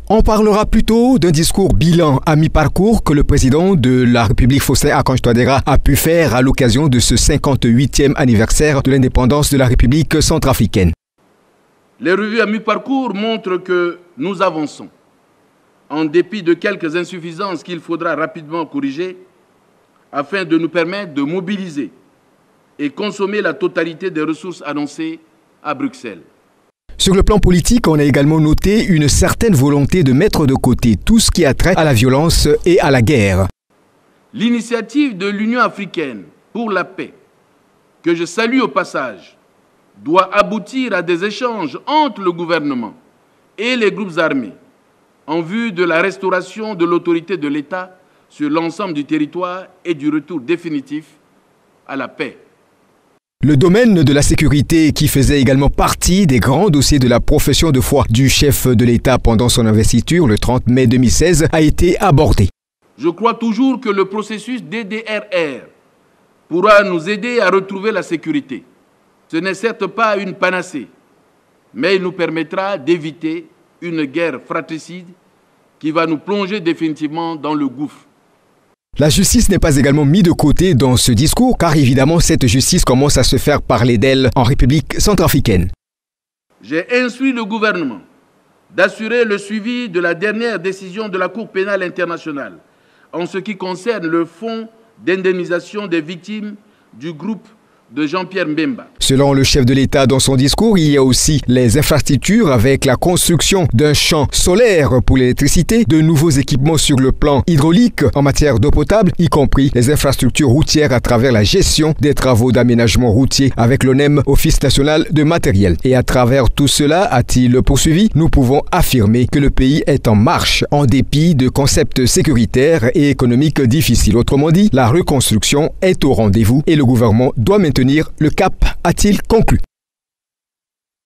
On parlera plutôt d'un discours bilan à mi-parcours que le président de la République, Faustin Archange Touadéra, a pu faire à l'occasion de ce 58e anniversaire de l'indépendance de la République centrafricaine. Les revues à mi-parcours montrent que nous avançons, en dépit de quelques insuffisances qu'il faudra rapidement corriger, afin de nous permettre de mobiliser et consommer la totalité des ressources annoncées à Bruxelles. Sur le plan politique, on a également noté une certaine volonté de mettre de côté tout ce qui a trait à la violence et à la guerre. L'initiative de l'Union africaine pour la paix, que je salue au passage, doit aboutir à des échanges entre le gouvernement et les groupes armés en vue de la restauration de l'autorité de l'État sur l'ensemble du territoire et du retour définitif à la paix. Le domaine de la sécurité, qui faisait également partie des grands dossiers de la profession de foi du chef de l'État pendant son investiture le 30 mai 2016, a été abordé. Je crois toujours que le processus DDRR pourra nous aider à retrouver la sécurité. Ce n'est certes pas une panacée, mais il nous permettra d'éviter une guerre fratricide qui va nous plonger définitivement dans le gouffre. La justice n'est pas également mise de côté dans ce discours, car évidemment cette justice commence à se faire parler d'elle en République centrafricaine. J'ai instruit le gouvernement d'assurer le suivi de la dernière décision de la Cour pénale internationale en ce qui concerne le fonds d'indemnisation des victimes du groupe de Jean-Pierre Mbemba. Selon le chef de l'État dans son discours, il y a aussi les infrastructures avec la construction d'un champ solaire pour l'électricité, de nouveaux équipements sur le plan hydraulique en matière d'eau potable, y compris les infrastructures routières à travers la gestion des travaux d'aménagement routier avec l'ONEM, Office national de matériel. Et à travers tout cela, a-t-il poursuivi, nous pouvons affirmer que le pays est en marche en dépit de concepts sécuritaires et économiques difficiles. Autrement dit, la reconstruction est au rendez-vous et le gouvernement doit maintenir le cap, a-t-il conclu.